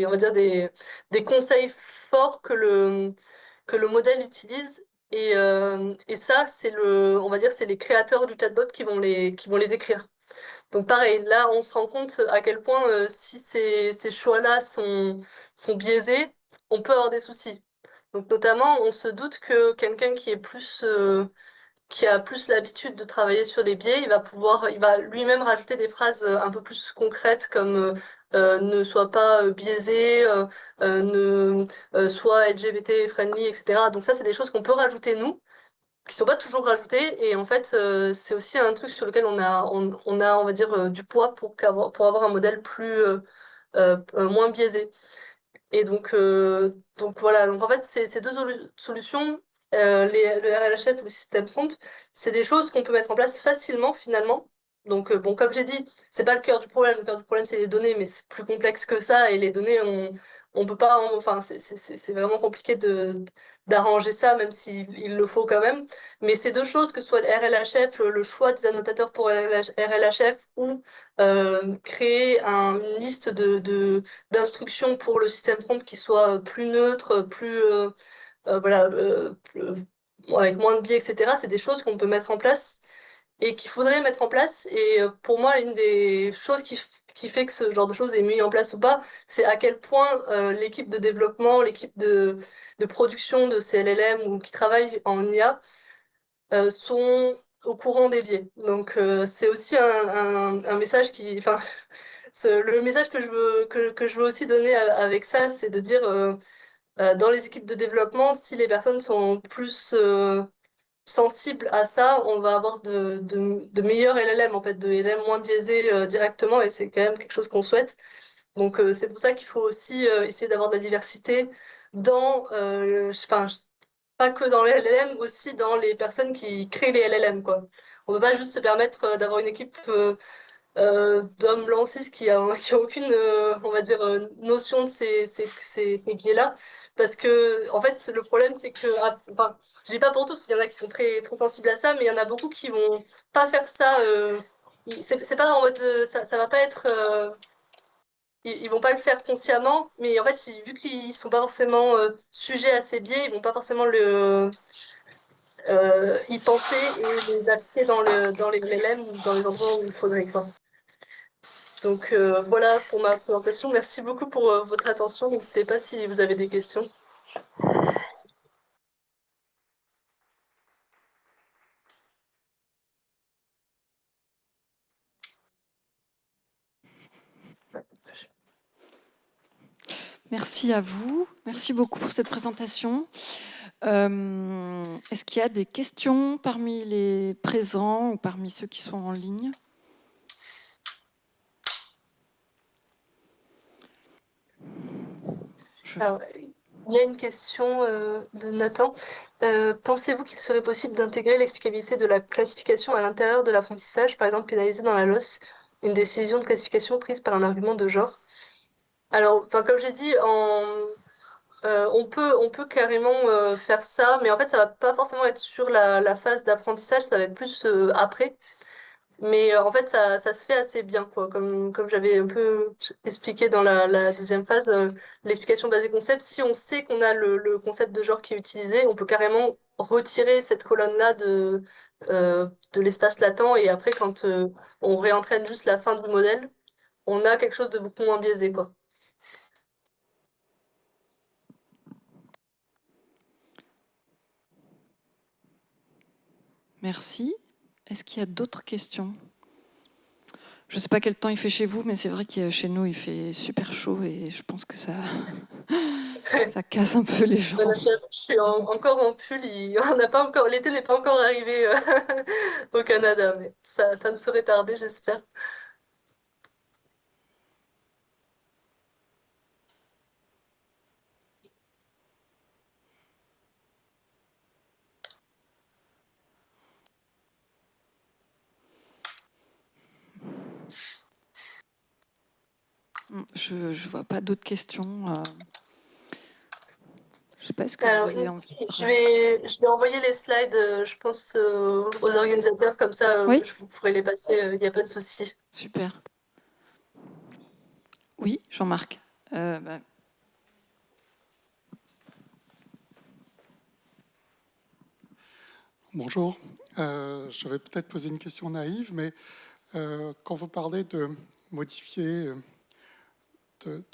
on va dire des conseils forts que le modèle utilise. Et ça, on va dire, c'est les créateurs du chatbot qui vont les écrire. Donc pareil, là, on se rend compte à quel point si ces choix-là sont biaisés, on peut avoir des soucis. Donc notamment, on se doute que quelqu'un qui a plus l'habitude de travailler sur les biais, il va lui-même rajouter des phrases un peu plus concrètes comme ne sois pas biaisé, ne sois LGBT friendly, etc. Donc ça, c'est des choses qu'on peut rajouter nous qui sont pas toujours rajoutés et en fait c'est aussi un truc sur lequel on va dire du poids pour avoir un modèle moins biaisé. Et donc voilà, donc en fait, ces deux solutions, le RLHF ou le système prompt, c'est des choses qu'on peut mettre en place facilement finalement. Donc bon, comme j'ai dit, c'est pas le cœur du problème. Le cœur du problème, c'est les données, mais c'est plus complexe que ça. Et les données, on peut pas, enfin, c'est vraiment compliqué d'arranger ça, même s'il il le faut quand même. Mais ces deux choses, que ce soit le RLHF, le choix des annotateurs pour RLHF ou créer une liste d'instructions pour le système prompt qui soit plus neutre, voilà, avec moins de biais, etc. C'est des choses qu'on peut mettre en place et qu'il faudrait mettre en place. Et pour moi, une des choses qui fait que ce genre de choses est mis en place ou pas, c'est à quel point l'équipe de développement, l'équipe de production de ces LLM ou qui travaillent en IA sont au courant des biais. Donc c'est aussi un message enfin, le message que je veux aussi donner avec ça, c'est de dire dans les équipes de développement, si les personnes sont plus sensibles à ça, on va avoir de meilleurs LLM, en fait, de LLM moins biaisés directement, et c'est quand même quelque chose qu'on souhaite. Donc c'est pour ça qu'il faut aussi essayer d'avoir de la diversité enfin, pas que dans les LLM, aussi dans les personnes qui créent les LLM, quoi. On ne peut pas juste se permettre d'avoir une équipe d'hommes blancs cis qui a aucune, on va dire, notion de ces biais-là. Parce que, en fait, le problème, c'est que, enfin, je dis pas pour tous, il y en a qui sont très sensibles à ça, mais il y en a beaucoup qui vont pas faire ça. C'est pas en mode, ça va pas être, ils vont pas le faire consciemment, mais en fait, vu qu'ils sont pas forcément sujets à ces biais, ils vont pas forcément y penser et les appliquer dans les LLM ou dans les endroits où il faudrait, quoi. Donc voilà pour ma présentation. Merci beaucoup pour votre attention. N'hésitez pas si vous avez des questions. Merci à vous. Merci beaucoup pour cette présentation. Est-ce qu'il y a des questions parmi les présents ou parmi ceux qui sont en ligne? Alors, il y a une question de Nathan. Pensez-vous qu'il serait possible d'intégrer l'explicabilité de la classification à l'intérieur de l'apprentissage, par exemple pénaliser dans la LOS une décision de classification prise par un argument de genre? Alors, enfin, comme j'ai dit, on peut carrément faire ça, mais en fait, ça va pas forcément être sur la phase d'apprentissage, ça va être plus après. Mais en fait, ça se fait assez bien, quoi. Comme j'avais un peu expliqué dans la deuxième phase, l'explication basée concept, si on sait qu'on a le concept de genre qui est utilisé, on peut carrément retirer cette colonne-là de l'espace latent et après, quand on réentraîne juste la fin du modèle, on a quelque chose de beaucoup moins biaisé, quoi. Merci. Est-ce qu'il y a d'autres questions? Je ne sais pas quel temps il fait chez vous, mais c'est vrai que chez nous, il fait super chaud et je pense que ça casse un peu les gens. Bon, je suis encore en pull, on n'a pas encore, l'été n'est pas encore arrivé au Canada, mais ça ne saurait tarder, j'espère. Je ne vois pas d'autres questions. Je ne sais pas, est-ce que vous Alors, avez envie? je vais envoyer les slides, je pense, aux organisateurs, comme ça, Oui, je vous pourrez les passer, il n'y a pas de souci. super. Oui, Jean-Marc. Bah, Bonjour. Je vais peut-être poser une question naïve, mais quand vous parlez de modifier, de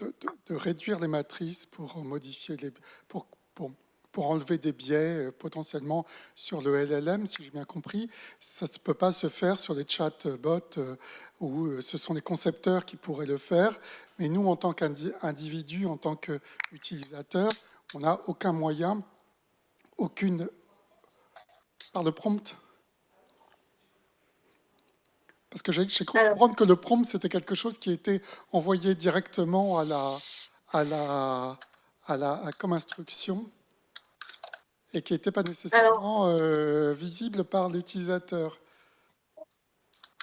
réduire les matrices pour modifier pour, pour, pour enlever des biais potentiellement sur le LLM, si j'ai bien compris, ça ne peut pas se faire sur les chatbots où ce sont les concepteurs qui pourraient le faire, mais nous, en tant qu'individus, en tant qu'utilisateurs, on n'a aucun moyen, aucune, par le prompt. Parce que j'ai cru Alors, comprendre que le prompt, c'était quelque chose qui était envoyé directement comme instruction et qui n'était pas alors, nécessairement visible par l'utilisateur.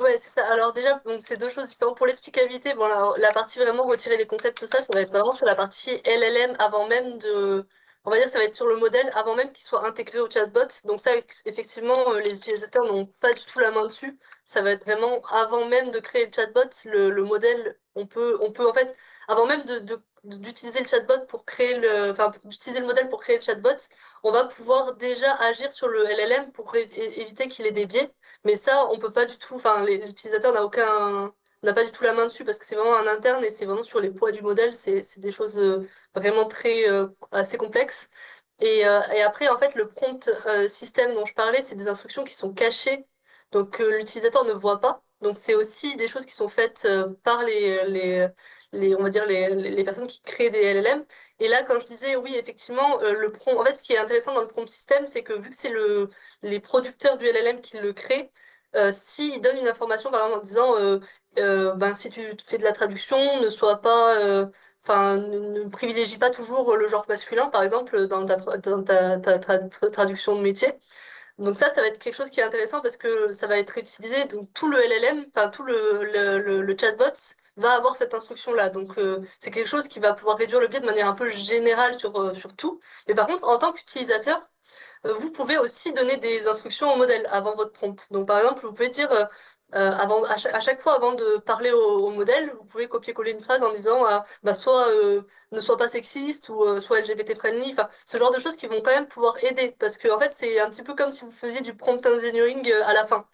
ouais, c'est ça. Alors déjà, donc c'est deux choses différentes. Pour l'explicabilité, bon, la partie vraiment retirer les concepts, tout ça, ça va être vraiment sur la partie LLM avant même de... On va dire que ça va être sur le modèle avant même qu'il soit intégré au chatbot. Donc ça, effectivement, les utilisateurs n'ont pas du tout la main dessus. Ça va être vraiment avant même de créer le chatbot, le modèle, on peut en fait, avant même d'utiliser le chatbot pour créer enfin, d'utiliser le modèle pour créer le chatbot, on va pouvoir déjà agir sur le LLM pour éviter qu'il ait des biais. Mais ça, on peut pas du tout, enfin, l'utilisateur n'a pas du tout la main dessus parce que c'est vraiment un interne et c'est vraiment sur les poids du modèle, c'est des choses vraiment assez complexes. Et après, en fait, le prompt système dont je parlais, c'est des instructions qui sont cachées, donc que l'utilisateur ne voit pas. Donc c'est aussi des choses qui sont faites par on va dire les personnes qui créent des LLM. Et là, quand je disais oui, effectivement, le prompt, en fait, ce qui est intéressant dans le prompt système, c'est que vu que c'est les producteurs du LLM qui le créent, s'ils donnent une information, par exemple, en disant ben, si tu fais de la traduction, ne sois pas, enfin, ne privilégie pas toujours le genre masculin, par exemple, dans ta traduction de métier. Donc ça va être quelque chose qui est intéressant parce que ça va être utilisé, donc tout le LLM, enfin tout le chatbot va avoir cette instruction-là. Donc c'est quelque chose qui va pouvoir réduire le biais de manière un peu générale sur tout. Mais par contre, en tant qu'utilisateur, vous pouvez aussi donner des instructions au modèle avant votre prompt. Donc, par exemple, vous pouvez dire, à chaque fois avant de parler au modèle, vous pouvez copier-coller une phrase en disant, bah, soit ne sois pas sexiste ou soit LGBT friendly. Enfin, ce genre de choses qui vont quand même pouvoir aider. Parce que, en fait, c'est un petit peu comme si vous faisiez du prompt engineering à la fin.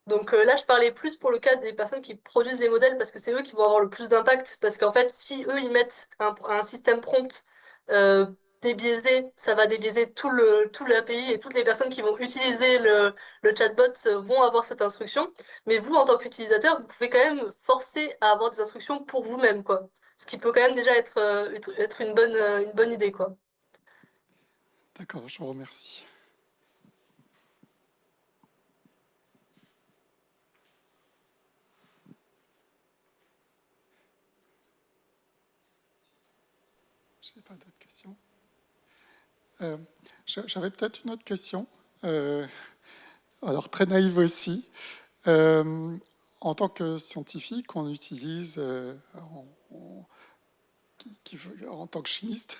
Donc là, je parlais plus pour le cas des personnes qui produisent les modèles parce que c'est eux qui vont avoir le plus d'impact. Parce qu'en fait, si eux, ils mettent un système prompt euh, débiaisé, ça va débiaiser tout l'API et toutes les personnes qui vont utiliser le chatbot vont avoir cette instruction. Mais vous, en tant qu'utilisateur, vous pouvez quand même forcer à avoir des instructions pour vous-même, quoi. Ce qui peut quand même déjà être une bonne idée, quoi. D'accord, je vous remercie. Je n'ai pas d'autres questions. Euh, J'avais peut-être une autre question, alors très naïve aussi. Euh, En tant que scientifique, on utilise, en tant que chimiste,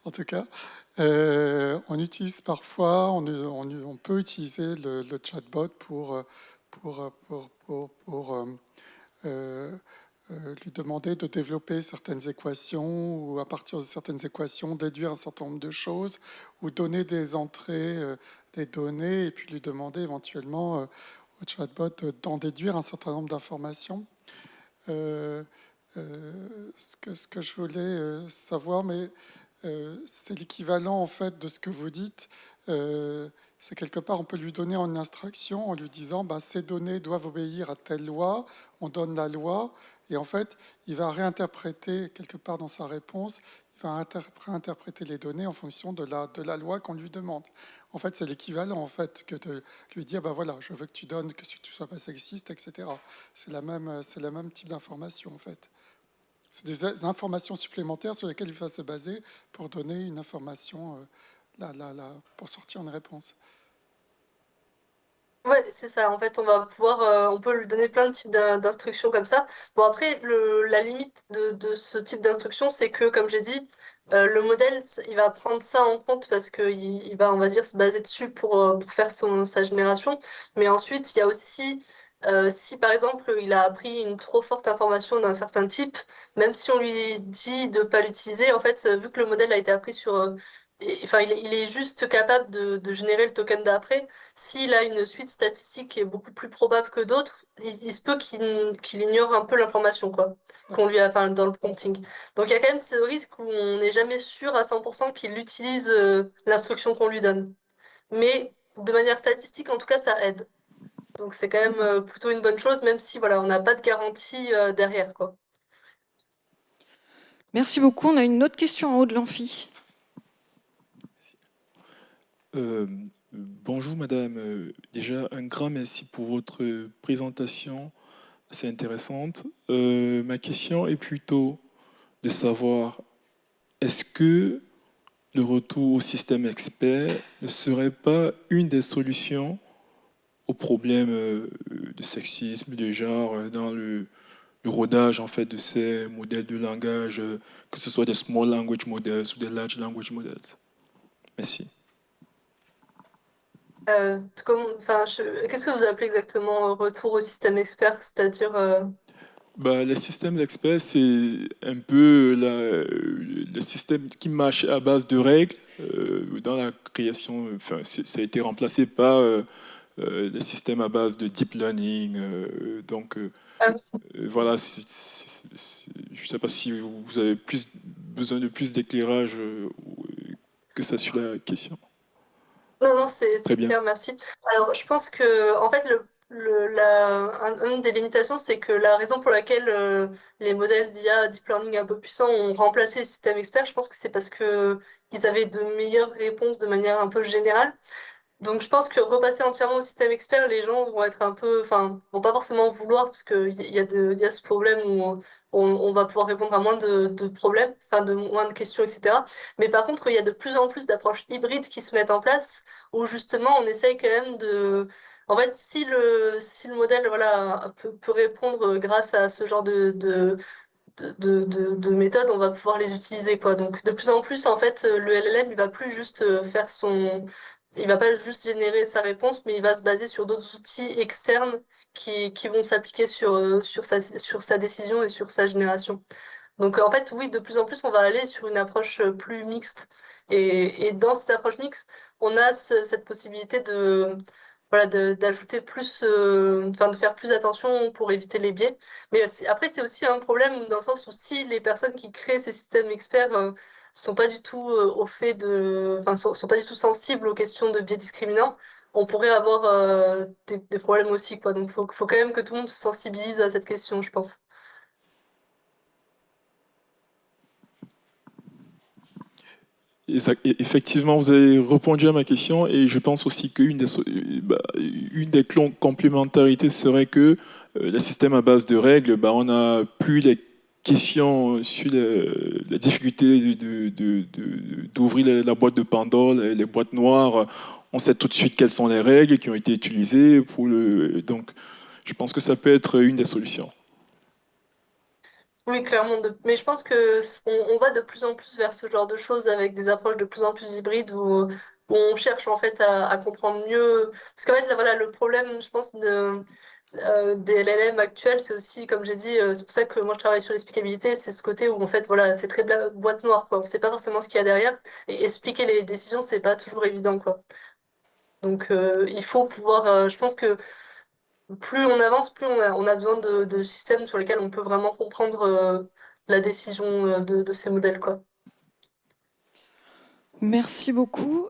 en tout cas, on utilise parfois, on peut utiliser le chatbot euh, lui demander de développer certaines équations ou à partir de certaines équations déduire un certain nombre de choses ou donner des entrées, des données et puis lui demander éventuellement au chatbot d'en déduire un certain nombre d'informations. Ce que je voulais savoir, mais c'est l'équivalent en fait de ce que vous dites. C'est quelque part, on peut lui donner une instruction en lui disant bah, ces données doivent obéir à telle loi, on donne la loi, et en fait, il va réinterpréter quelque part dans sa réponse, il va réinterpréter les données en fonction de la loi qu'on lui demande. En fait, c'est l'équivalent en fait que de lui dire bah voilà, je veux que tu donnes, que tu sois pas sexiste, etc. C'est le même type d'information en fait. C'est des informations supplémentaires sur lesquelles il va se baser pour donner une information, pour sortir une réponse. Ouais, c'est ça. En fait, on peut lui donner plein de types d'instructions comme ça. Bon, après, la limite de ce type d'instruction, c'est que, comme j'ai dit, le modèle, il va prendre ça en compte parce que il va, on va dire, se baser dessus pour faire sa génération. Mais ensuite, il y a aussi, si par exemple, il a appris une trop forte information d'un certain type, même si on lui dit de pas l'utiliser, en fait, vu que le modèle a été appris enfin, il est juste capable de générer le token d'après. S'il a une suite statistique qui est beaucoup plus probable que d'autres, il se peut qu'il ignore un peu l'information, quoi, qu'on lui a, enfin, dans le prompting. Donc il y a quand même ce risque où on n'est jamais sûr à 100% qu'il utilise l'instruction qu'on lui donne. Mais de manière statistique, en tout cas, ça aide. Donc c'est quand même plutôt une bonne chose, même si voilà, on n'a pas de garantie derrière, quoi. Merci beaucoup. On a une autre question en haut de l'amphi. Bonjour madame, déjà un grand merci pour votre présentation assez intéressante. Ma question est plutôt de savoir, est-ce que le retour au système expert ne serait pas une des solutions aux problèmes de sexisme, de genre, dans le rodage en fait de ces modèles de langage, que ce soit des small language models ou des large language models? Merci. Enfin, qu'est-ce que vous appelez exactement retour au système expert? C'est-à-dire, Bah, les systèmes experts, c'est un peu le système qui marche à base de règles dans la création. Enfin, ça a été remplacé par les systèmes à base de deep learning. ah, Voilà, je ne sais pas si vous avez besoin de plus d'éclairage que ça sur la question. non, non, Très c'est bien. clair, merci. Alors, je pense que, en fait, une des limitations, c'est que la raison pour laquelle les modèles d'IA deep learning un peu puissants ont remplacé le système expert, je pense que c'est parce que ils avaient de meilleures réponses de manière un peu générale. Donc je pense que repasser entièrement au système expert, les gens vont être un peu, enfin, vont pas forcément vouloir parce il y a ce problème où on va pouvoir répondre à moins de problèmes, enfin de moins de questions, etc. Mais par contre, il y a de plus en plus d'approches hybrides qui se mettent en place où justement on essaye quand même en fait, si le modèle voilà peut répondre grâce à ce genre de méthodes, on va pouvoir les utiliser, quoi. Donc, de plus en plus, en fait, le LLM, il va plus juste il va pas juste générer sa réponse, mais il va se baser sur d'autres outils externes qui vont s'appliquer sur sa décision et sur sa génération. Donc, en fait, oui, de plus en plus, on va aller sur une approche plus mixte. Et dans cette approche mixte, on a cette possibilité voilà, d'ajouter plus, enfin, de faire plus attention pour éviter les biais. Mais après, c'est aussi un problème dans le sens où si les personnes qui créent ces systèmes experts, sont pas du tout enfin, sont pas du tout sensibles aux questions de biais discriminants, on pourrait avoir des problèmes aussi, quoi. Donc, faut quand même que tout le monde se sensibilise à cette question, je pense. Effectivement, vous avez répondu à ma question et je pense aussi qu'une une des complémentarités serait que le système à base de règles, bah, on n'a plus les questions sur la difficulté d'ouvrir la boîte de Pandore, les boîtes noires. On sait tout de suite quelles sont les règles qui ont été utilisées pour Donc, je pense que ça peut être une des solutions. Oui, clairement. Mais je pense que on va de plus en plus vers ce genre de choses avec des approches de plus en plus hybrides où on cherche en fait à comprendre mieux. Parce qu'en fait, là, voilà, le problème, je pense, des LLM actuels, c'est aussi, comme j'ai dit, c'est pour ça que moi je travaille sur l'explicabilité, c'est ce côté où en fait, voilà, c'est très boîte noire, quoi. On sait pas forcément ce qu'il y a derrière. Et expliquer les décisions, c'est pas toujours évident, quoi. Donc, il faut pouvoir, je pense que plus on avance, plus on a besoin de systèmes sur lesquels on peut vraiment comprendre la décision de ces modèles, quoi. Merci beaucoup.